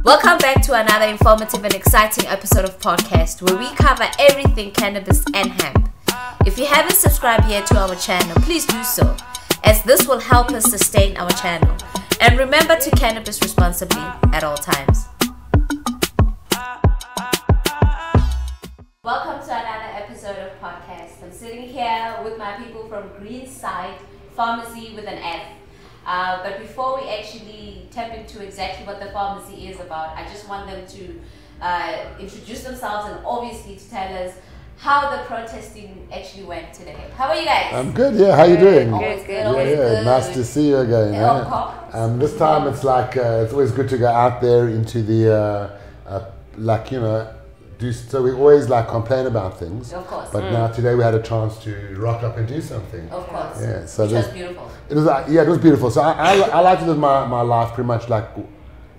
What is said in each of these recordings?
Welcome back to another informative and exciting episode of podcast where we cover everything cannabis and hemp. If you haven't subscribed yet to our channel, please do so, as this will help us sustain our channel. And remember to cannabis responsibly at all times. Welcome to another episode of podcast. I'm sitting here with my people from Greenside Farmarcy with an F. But before we actually tap into exactly what the pharmacy is about, I just want them to introduce themselves and obviously to tell us how the protesting actually went today. How are you guys? I'm good, yeah. How you doing? Always good, Yeah, always good. Nice to see you again. This time it's like, it's always good to go out there into the, so we always like complain about things. Of course. But now today we had a chance to rock up and do something. Of course. Yeah. So which was beautiful. It was it was beautiful. So I like to live my life pretty much like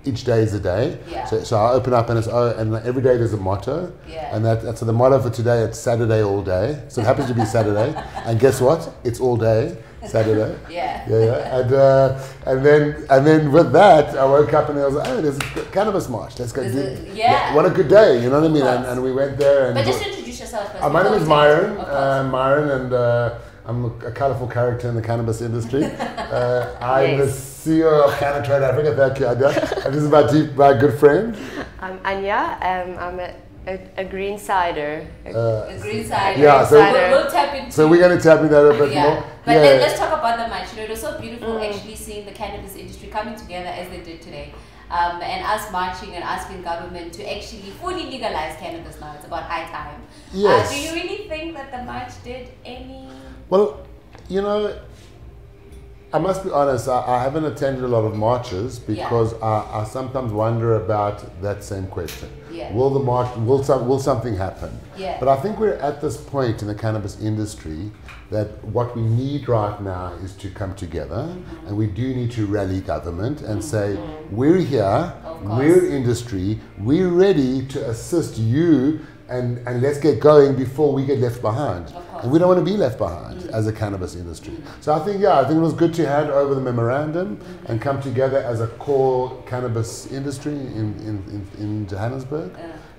each day is a day. Yeah. So I open up and and every day there's a motto. Yeah. And that's so the motto for today, it's Saturday all day. So it happens to be Saturday. And guess what? It's all day. Saturday. Yeah. And then with that, I woke up and I was like, oh, there's a cannabis march. Let's go do. Yeah. What a good day, you know what I mean? And we went there. And but just introduce yourself first. My name is Myron. Myron, and I'm a colourful character in the cannabis industry. I'm the CEO of Canna Trade Africa. Thank you, Anya. And this is my good friend. I'm Anya. I'm a Greensider. A Greenside. Yeah, so we'll tap into. So we're going to tap into that a bit more. But let's talk about the march. You know, it was so beautiful actually seeing the cannabis industry coming together as they did today. And us marching and asking government to actually fully legalize cannabis now. It's about high time. Yes. Do you really think that the march did any? Well, you know, I must be honest, I haven't attended a lot of marches because I sometimes wonder about that same question. Yeah. Will the march, will something happen? Yeah. But I think we're at this point in the cannabis industry that what we need right now is to come together, and we do need to rally government and say, we're here, we're industry, we're ready to assist you, and let's get going before we get left behind. And we don't want to be left behind as a cannabis industry. So I think it was good to hand over the memorandum and come together as a core cannabis industry in Johannesburg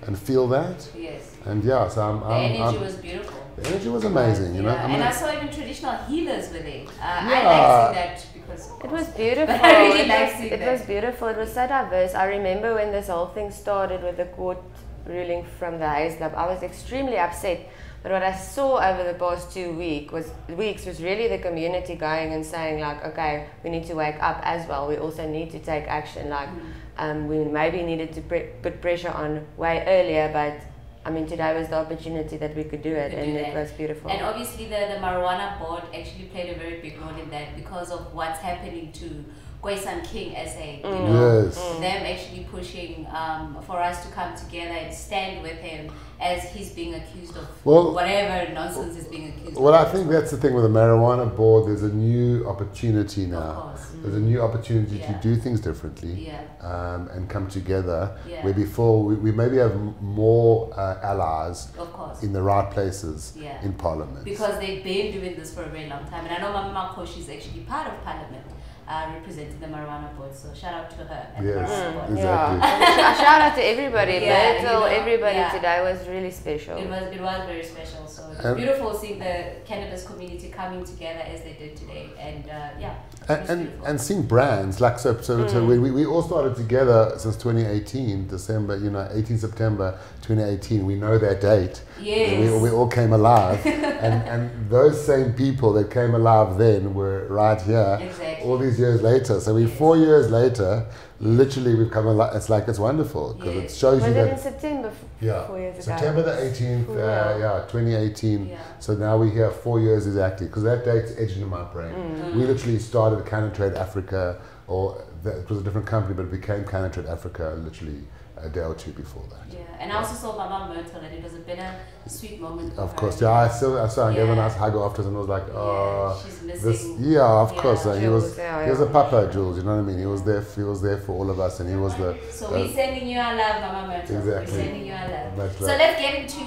and feel that. Yes. And so the energy was beautiful. The energy was amazing, you know. And I saw even traditional healers with it. I like seeing that because it was beautiful. But I really like seeing it was beautiful. It was so diverse. I remember when this whole thing started with the court ruling from the Haze Lab, I was extremely upset. But what I saw over the past 2 weeks was really the community going and saying like, okay, we need to wake up as well. We also need to take action. Like, we maybe needed to put pressure on way earlier, but I mean, today was the opportunity that we could do it, and it was beautiful. And obviously the marijuana board actually played a very big role in that because of what's happening to Khoisan King SA, you know, them actually pushing for us to come together and stand with him as he's being accused of whatever nonsense is being accused of. Well, I think that's the thing with the marijuana board. There's a new opportunity now. Of course. There's a new opportunity to do things differently and come together. Yeah. Where before we maybe have more allies in the right places in Parliament. Because they've been doing this for a very long time. And I know Mama Koshi is actually part of Parliament. Representing the marijuana board, so shout out to her and the marijuana board. Exactly. Shout out to everybody. Everybody today was really special. It was very special. So it's beautiful seeing the cannabis community coming together as they did today, and seeing brands like so we all started together since 2018 December, 18 September 2018. We know that date. Yes. We all came alive, and those same people that came alive then were right here. Exactly. All these years later. So 4 years later, literally we've come alive. It's wonderful because it shows you that. Was it in September? 4 years ago. September the 18th, 2018. Yeah. So now we're here 4 years exactly, because that date's edged into my brain. We literally started Canna Trade Africa, it was a different company, but it became Canna Trade Africa literally a day or two before that. Yeah, and I also saw Mama Myrtle, and it was a bitter, sweet moment for Of her. course, I saw I gave her a nice hug afterwards, and I was like, oh, she's missing. of course. Jules, he was a papa, Jules, you know what I mean? He was there for all of us, and he was the... So we're sending you our love, Mama Myrtle. Exactly. We're sending you our love. Much So love. let's get into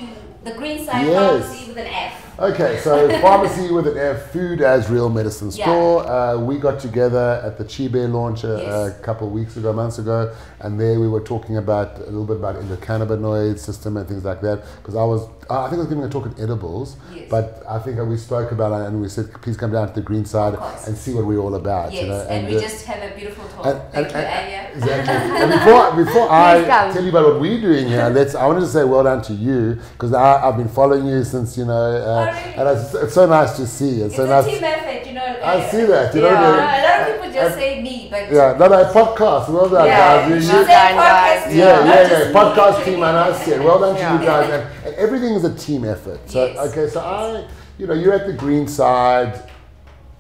The Greenside Yes. Pharmacy with an F. Okay, so Pharmacy with an F, food as real medicine store. We got together at the Chibe launch a couple of months ago, and there we were talking about a little bit about endocannabinoid system and things like that. Because I think I was giving a talk at edibles, but I think we spoke about it and we said, please come down to the Greenside and see what we're all about. Yes, you know? and we just had a beautiful talk. Thank you, Anya. Exactly. And before I tell you about what we're doing here, I wanted to say well done to you, because I've been following you since, and it's so nice to see. It's so nice. A team effort, you know. I see that. You know, know, a lot of people just say me, but podcast. Well done, guys. You said podcast. Yeah. Podcast team, and I said well done to you guys. And everything is a team effort. So so you're at the Greenside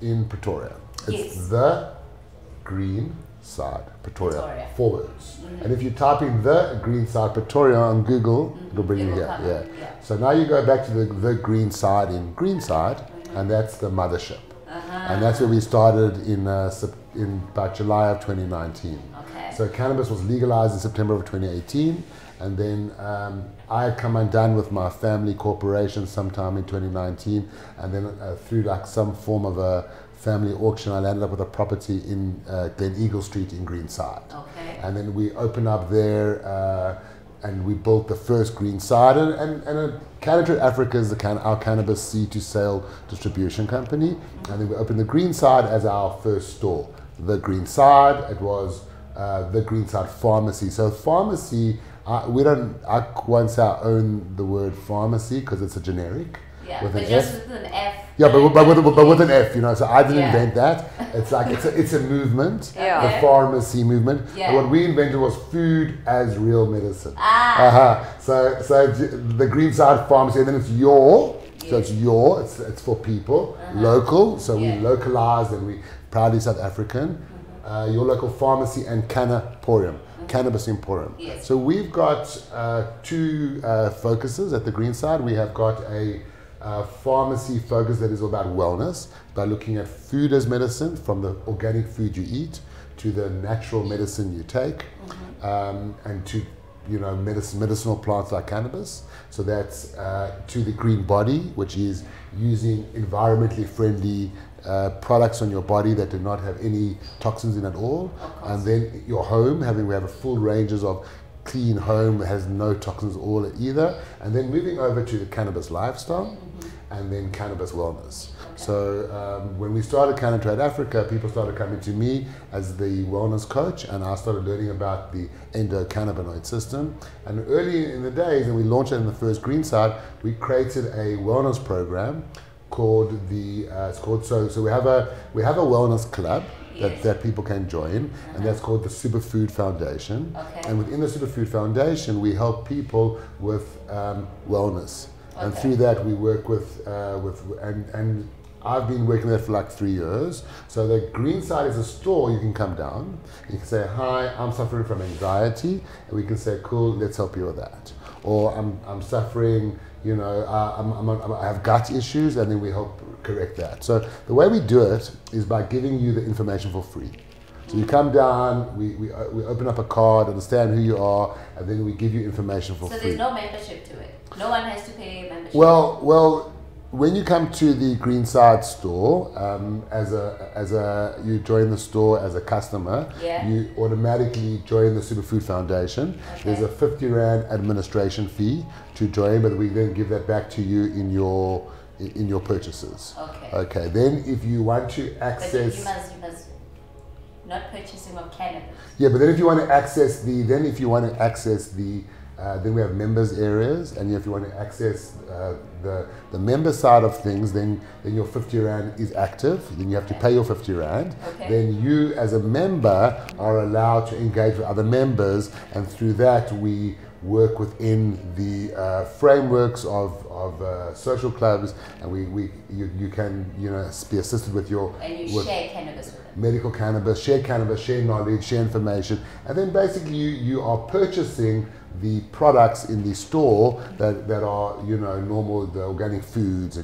in Pretoria. It's the Greenside Pretoria. 4 words. And if you type in the Greenside Pretoria on Google, it'll bring you here. Yeah. So now you go back to the Greenside in Greenside, and that's the mothership. And that's where we started in about July of 2019. Okay. So cannabis was legalized in September of 2018, and then I had come undone with my family corporation sometime in 2019, and then through like some form of a family auction, I landed up with a property in Glen Eagle Street in Greenside. Okay. And then we opened up there, and we built the first Greenside, and Canada Africa is our cannabis seed to sale distribution company. And then we opened the Greenside as our first store. The Greenside, it was the Greenside Farmarcy. So pharmacy, I won't say I own the word pharmacy because it's a generic. Yeah, with but an just F. with an F. Yeah, but with an F, So I didn't invent that. It's like it's a movement, the pharmacy movement. Yeah. And what we invented was food as real medicine. So the Greenside Pharmacy, and then it's it's for people, local. So we localized, and we proudly South African. Your local pharmacy and Cannabis Emporium. Yes. So we've got two focuses at the Greenside. We have got a pharmacy focus that is all about wellness, by looking at food as medicine, from the organic food you eat to the natural medicine you take, and to medicinal plants like cannabis. So that's to the green body, which is using environmentally friendly products on your body that do not have any toxins in at all. And then your home, we have a full ranges of clean home that has no toxins at all either. And then moving over to the cannabis lifestyle, and then cannabis wellness. So when we started Canada Africa, people started coming to me as the wellness coach, and I started learning about the endocannabinoid system. And early in the days, and we launched it in the first Greenside, we created a wellness program called so we have a wellness club that people can join, and that's called the Superfood Foundation. And within the Superfood Foundation, we help people with wellness. And through that, we work and I've been working there for like 3 years. So the Greenside is a store. You can come down. You can say, "Hi, I'm suffering from anxiety," and we can say, "Cool, let's help you with that." Or I'm suffering, I have gut issues, and then we help correct that. So the way we do it is by giving you the information for free. So you come down, we open up a card, understand who you are, and then we give you information for free. So there's no membership to it. No one has to pay a membership. Well, when you come to the Greenside store, you join the store as a customer, you automatically join the Superfood Foundation. There's a 50 Rand administration fee to join, but we then give that back to you in your purchases. Okay. Then if you want to access, but you must not purchasing of cannabis. Yeah, but then if you want to access then we have members areas, and if you want to access the member side of things, then your 50 Rand is active. Then you have to pay your 50 Rand. Then you as a member are allowed to engage with other members, and through that we work within the frameworks of social clubs, and you can be assisted with your share cannabis with them. Medical cannabis, share knowledge, share information, and then basically you are purchasing the products in the store that are, you know, normal, the organic foods,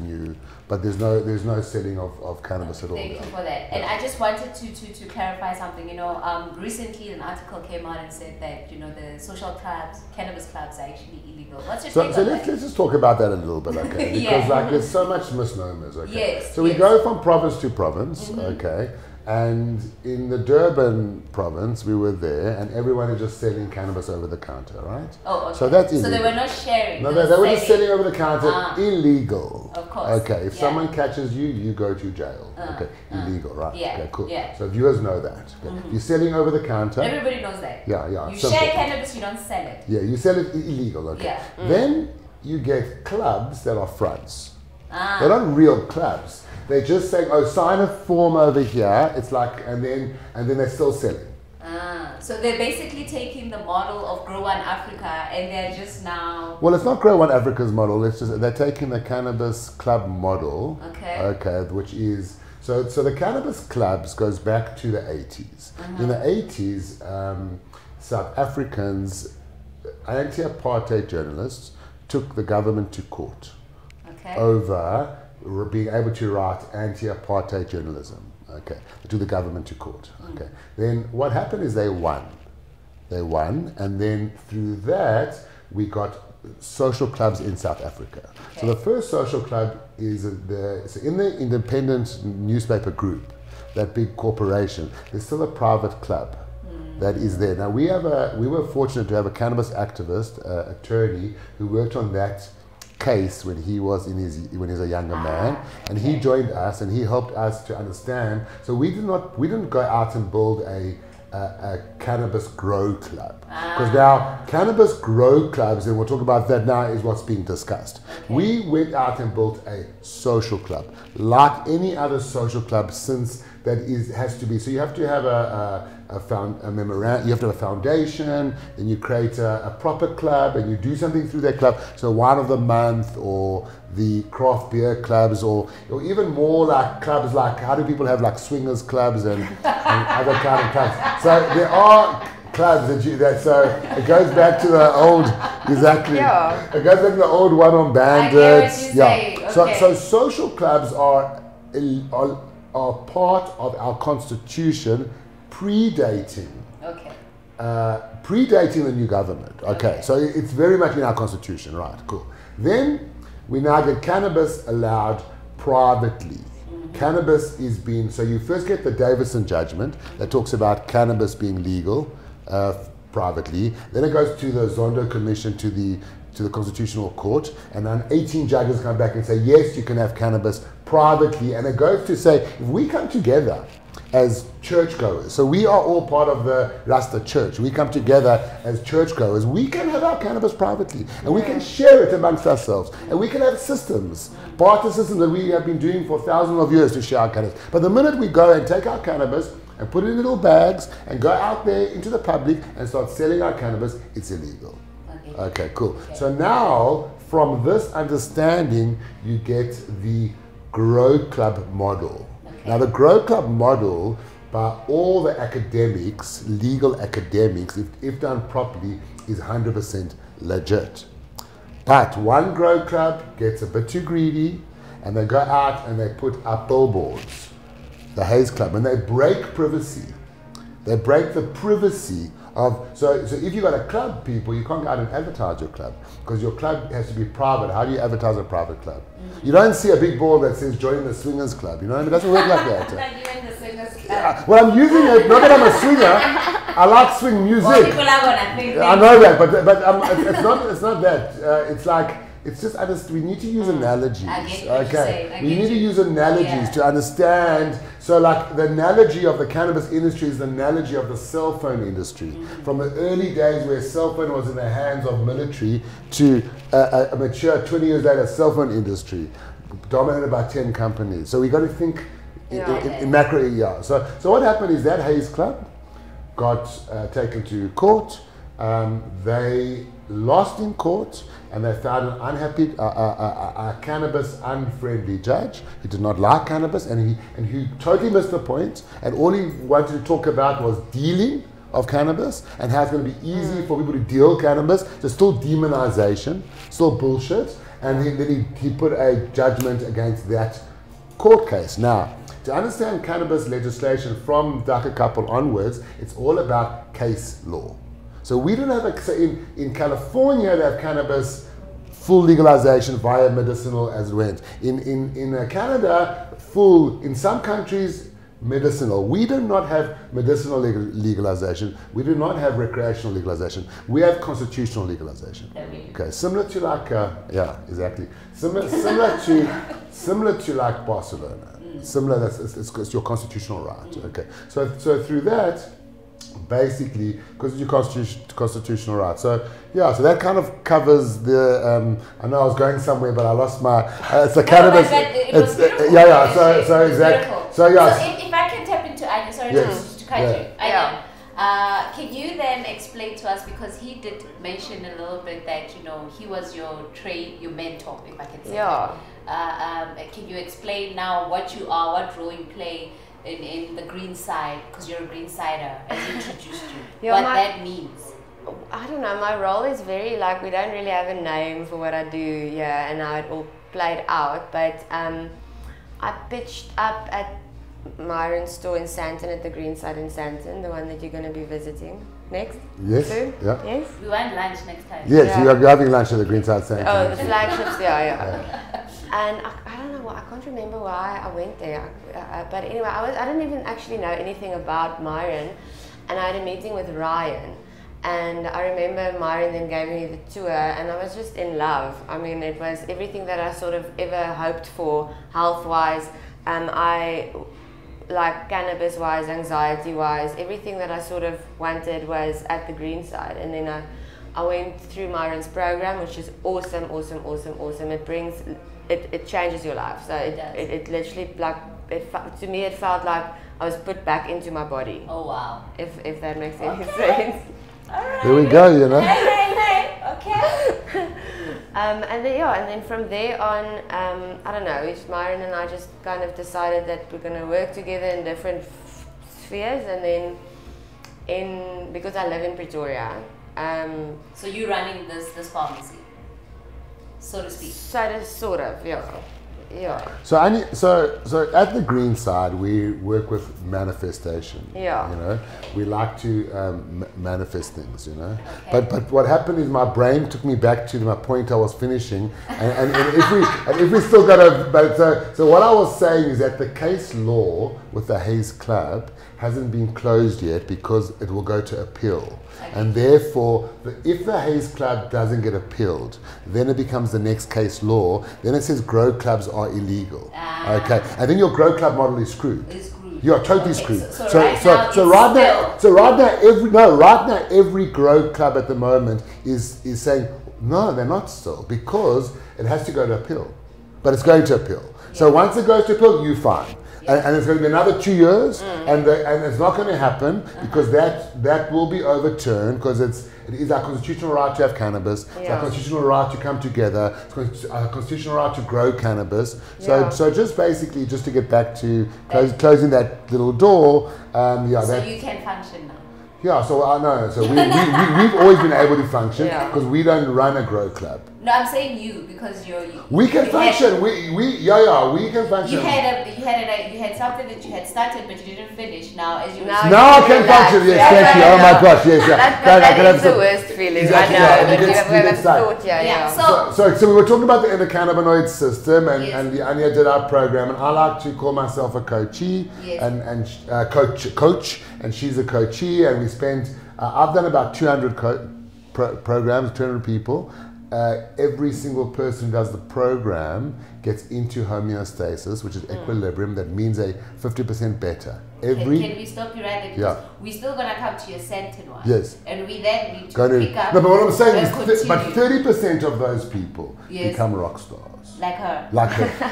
but there's no selling of cannabis at all. Thank you for that. And I just wanted to clarify something. You know, recently an article came out and said that, you know, the social clubs, cannabis clubs, are actually illegal. What's your take on that? Let's just talk about that a little bit, okay? Because Yeah. like there's so much misnomers, okay? Yes. So we go from province to province, okay? And in the Durban province, we were there, and everyone is just selling cannabis over the counter, right? Oh, okay. So that's illegal. So they were not sharing. No, they were just selling over the counter, illegal. Of course. Okay, if someone catches you, you go to jail. Okay, illegal, right? Yeah. Okay, cool. Yeah. So viewers know that. Okay. You're selling over the counter. Everybody knows that. Yeah, yeah. You simple. share cannabis, you don't sell it. Yeah, you sell it illegal. Okay. Yeah. Then you get clubs that are fronts. They're not real clubs. They're just saying, oh, sign a form over here. It's like, and then they're still selling. So they're basically taking the model of Grow One Africa, and they're just now. Well, it's not Grow One Africa's model. It's just they're taking the cannabis club model. Okay. Okay, which is so the cannabis clubs goes back to the 80s. In the 80s, South Africans, anti-apartheid journalists, took the government to court over being able to write anti-apartheid journalism. Okay, to the government to court. Okay, then what happened is they won, and then through that we got social clubs in South Africa. So the first social club is in the independent newspaper group, that big corporation. There's still a private club that is there. Now we were fortunate to have a cannabis activist, attorney, who worked on that case when he was when he was a younger man, and he joined us and he helped us to understand. So we didn't go out and build a cannabis grow club, because now cannabis grow clubs, and we'll talk about that now, is what's being discussed. We went out and built a social club like any other social club, since that has to be, so you have to have a memorandum, you have to have a foundation, then you create a proper club and you do something through that club. So wine of the month, or the craft beer clubs, or even more like clubs like, how do people have like swingers clubs and other kind of clubs. So there are clubs so it goes back to the old, exactly. Yeah. It goes back to the old one on bandits. Yeah. So social clubs are part of our constitution, predating the new government. Okay, so it's very much in our constitution, right? Cool. Then we now get cannabis allowed privately. Cannabis is being, so you first get the Davison judgment that talks about cannabis being legal privately. Then it goes to the Zondo Commission, to the Constitutional Court, and then 18 judges come back and say, yes, you can have cannabis privately. And it goes to say, if we come together as churchgoers, so we are all part of the Rasta Church, we come together as churchgoers, we can have our cannabis privately, and we can share it amongst ourselves, and we can have systems, barter systems that we have been doing for thousands of years to share our cannabis. But the minute we go and take our cannabis and put it in little bags and go out there into the public and start selling our cannabis, it's illegal. Okay, cool. So now, from this understanding, you get the Grow Club model. Now, the Grow Club model, by all the academics, legal academics, if done properly, is 100% legit. But one Grow Club gets a bit too greedy, and they go out and they put up billboards, the Haze Club, and they break privacy. They break the privacy of, so if you've got a club, people, you can't go out and advertise your club, because your club has to be private. How do you advertise a private club? You don't see a big board that says join the swingers club, you know what I mean? It doesn't work like that. Like you in the swingers club. Yeah, well, I'm using it, not that I'm a swinger, I like swing music. Well, people are gonna think I know that, but it's not that. It's like, it's just, we need to use analogies. I get what you're saying. We need to use analogies to understand. So like the analogy of the cannabis industry is the analogy of the cell phone industry. From the early days where cell phone was in the hands of military, to a mature 20 years later cell phone industry dominated by 10 companies. So we got to think in macro. Yeah. So what happened is that Haze Club got taken to court. They lost in court, and they found an unhappy, a cannabis unfriendly judge who did not like cannabis, and who totally missed the point, and all he wanted to talk about was dealing of cannabis and how it's going to be easy for people to deal cannabis. So still demonization, still bullshit. And then he put a judgment against that court case. Now, to understand cannabis legislation from DACA couple onwards, it's all about case law. So we don't have so in California they have cannabis full legalization via medicinal as it went. In Canada, full, in some countries, medicinal. We do not have medicinal legalization. We do not have recreational legalization. We have constitutional legalization. Okay, similar to like, yeah, exactly. Similar to like Barcelona. Similar, it's your constitutional right. Okay, so through that, basically, because it's your constitutional right. So yeah, so that kind of covers the. I know I was going somewhere, but I lost my. It's the cannabis. Yeah. So exactly. So yeah. So if I can tap into Anya, sorry to cut you. Anya, can you then explain to us, because he did mention a little bit that he was your mentor, if I can say that. Can you explain now what you are, what role you play in the Greenside, because you're a Greensider, as he introduced you, what that means? I don't know, my role is very like, we don't really have a name for what I do and how it all played out, but I pitched up at Myron's store in Sandton, at the Greenside in Sandton, the one that you're going to be visiting next. Yes. Soon. Yeah. Yes. We want lunch next time. Yes, you're having lunch at the Greenside Sandton. Oh, the flagships, yeah. And I don't know, I can't remember why I went there. But anyway, I didn't even actually know anything about Myron. And I had a meeting with Ryan. And I remember Myron then gave me the tour, and I was just in love. I mean, it was everything that I sort of ever hoped for, health-wise. I like cannabis-wise, anxiety-wise, everything that I sort of wanted was at the Greenside. And then I went through Myron's program, which is awesome. It changes your life. So it literally, like, to me it felt like I was put back into my body. Oh wow! If that makes any sense. All right. There we go, Hey. Okay. And then from there on, I don't know, Myron and I just kind of decided that we're going to work together in different spheres, and then because I live in Pretoria. So you're running this pharmacy, so to speak. Sort of, yeah. So at the Greenside, we work with manifestation. Yeah. We like to manifest things. Okay. But what happened is my brain took me back to my point I was finishing, and if we still got so what I was saying is that the case law with the Hayes Club hasn't been closed yet because it will go to appeal. And therefore, if the Hayes Club doesn't get appealed, then it becomes the next case law. Then it says grow clubs are illegal. Okay, and then your grow club model is screwed. You're totally screwed. So right now every grow club at the moment is saying no, they're not still, because it has to go to appeal. But it's going to appeal. So once it goes to appeal, you fine. And it's going to be another 2 years, and it's not going to happen because that will be overturned, because it is our constitutional right to have cannabis. It's our constitutional right to come together. It's our constitutional right to grow cannabis. So just basically, just to get back to closing that little door. So you can function now. Yeah, so I know. So we've always been able to function because we don't run a grow club. No, I'm saying you, because we can function. We can function. You had something that you had started but you didn't finish. Now as you now I can function. Yes, thank you. Oh my gosh, yes, That is the worst feeling. Exactly, I know, but we haven't thought. So we were talking about the endocannabinoid system, and Anya did our program, and I like to call myself a coachee, and coach, and she's a coachee, and we spent. I've done about 200 programs, 200 people. Every single person who does the program gets into homeostasis, which is equilibrium. That means a 50% better. Can we stop you right there? Because we're still going to come to your Sandton one. Yes. And we then need to pick up. No, but what I'm saying is, but 30% of those people become rock stars. Like her.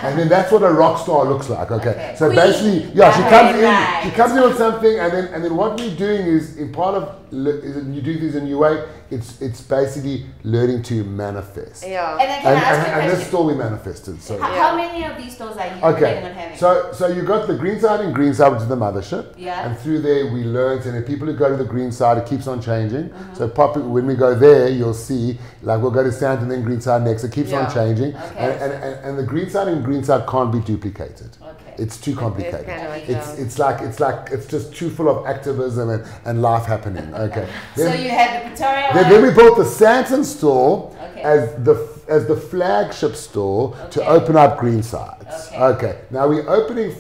And then that's what a rock star looks like. Okay. So basically, she comes in with something, and then what we're doing is, in part of you do things in a new way. It's basically learning to manifest. Yeah. And then can I ask you a question? This store we manifested. So How many of these stores are you planning on having? So you got the Greenside in Greenside, which is the mothership. Yeah. And through there we learned, and the people who go to the Greenside, it keeps on changing. So when we go there, you'll see, like we'll go to Sand and then Greenside next. It keeps on changing. Okay. And the Greenside in Greenside can't be duplicated. Okay. It's too complicated. It's just too full of activism and life happening. Okay. So you had the Pretoria then we built the Santon store as the flagship store to open up Greensides. Okay. Now we're opening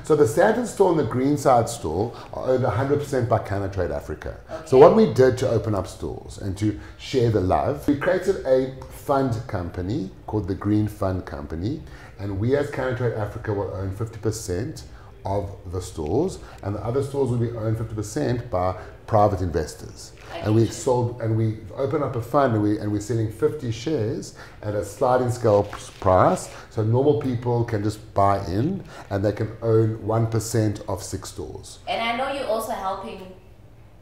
so the Santon store and the Greenside store are owned 100% by Trade Africa. So what we did to open up stores and to share the love, we created a fund company called the Green Fund Company, and we as Trade Africa will own 50% of the stores, and the other stores will be owned 50% by private investors. And we opened up a fund, and we're selling 50 shares at a sliding scale price, so normal people can just buy in and they can own 1% of 6 stores. And I know you're also helping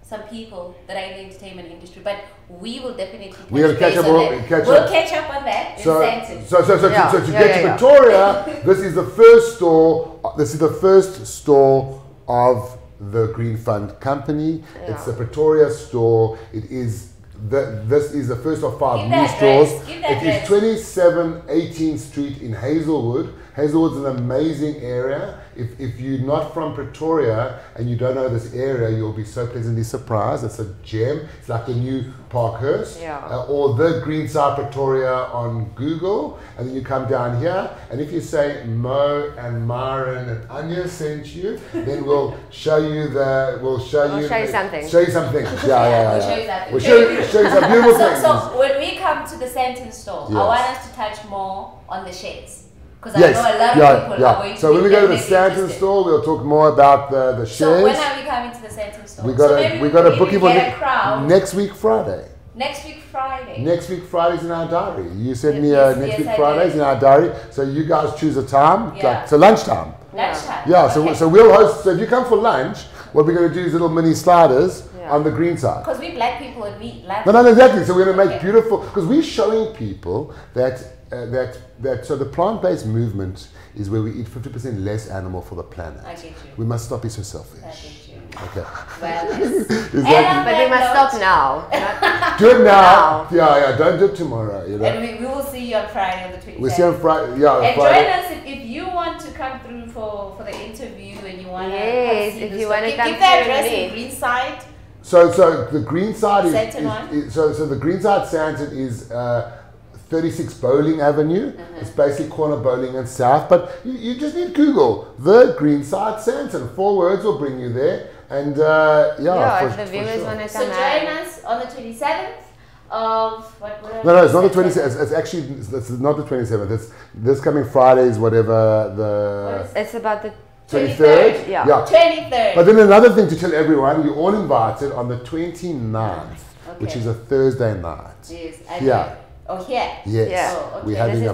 some people that are in the entertainment industry, but we will definitely catch up on that. So to get to Pretoria, this is the first store. This is the first store of the Green Fund Company. It's the Pretoria store. This is the first of 5 new stores. It is 27 18th Street in Hazelwood. Hazelwood's an amazing area. If you're not from Pretoria and you don't know this area, you'll be so pleasantly surprised. It's a gem. It's like the new Parkhurst or the Greenside Pretoria on Google, and then you come down here, and if you say Mo and Myron and Anya sent you, then we'll show you something. We'll show you something. We'll show you some beautiful things. So when we come to the Santon store, I want us to touch more on the shades. Because I know a lot of people are going to. So when we go to the Santon store, we'll talk more about the shares. So when are we coming to the Santon store? We got a booking for next week Friday. Next week Friday. Next week Friday's in our diary. You sent me next week Friday's in our diary. So you guys choose a time. So lunchtime. Lunchtime. Yeah. So we'll host. So if you come for lunch, what we're going to do is little mini sliders on the Greenside. Because we black people and we like. No, exactly. So we're going to make beautiful, because we're showing people that so the plant-based movement is where we eat 50% less animal for the planet. I get you. We must stop being so selfish. I get you. Okay. Well, yes. But we must stop now. Do it now. Yeah. Don't do it tomorrow. You know? And we will see you on Friday on the 27th. We'll see you on Friday. Yeah. And Friday. join us if you want to come through for the interview and you want to if you want to come give the address in Greenside. So the Greenside is so the Greenside Santon is 36 Bowling Avenue. It's basically corner Bowling and South, but you just need Google the Greenside Santon. 4 words will bring you there. And if the viewers want to come so join us on the 27th of what? No, it's not the 27th. It's actually it's not the 27th. It's this coming Friday is whatever the. It's about the 23rd? Yeah. 23rd. But then another thing to tell everyone, you're all invited on the 29th, which is a Thursday night. Yes. Oh, here? Yes. Yeah. Oh, okay. We're having a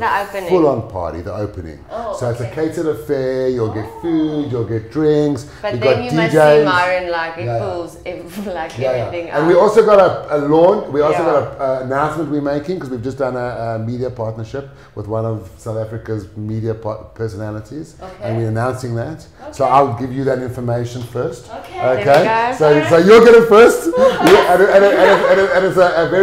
full-on party, the opening. Oh, so it's a catered affair, you'll get food, you'll get drinks. But then you must see Myron pulls everything out. And we also got a launch, we also got an announcement we're making, because we've just done a media partnership with one of South Africa's media personalities. And we're announcing that. So I'll give you that information first. Okay. So you'll get it first. and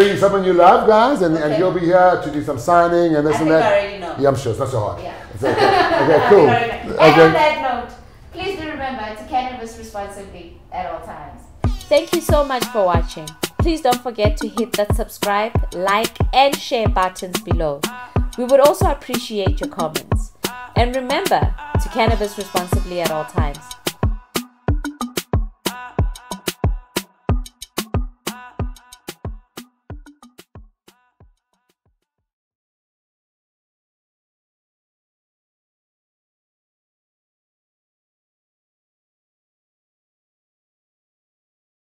it's someone you love, guys, and he'll be here to do some signing and this and that. I already know. Yeah, I'm sure. It's not so hard. Yeah. It's okay, cool. And on that note, please do remember to cannabis responsibly at all times. Thank you so much for watching. Please don't forget to hit that subscribe, like, and share buttons below. We would also appreciate your comments. And remember to cannabis responsibly at all times.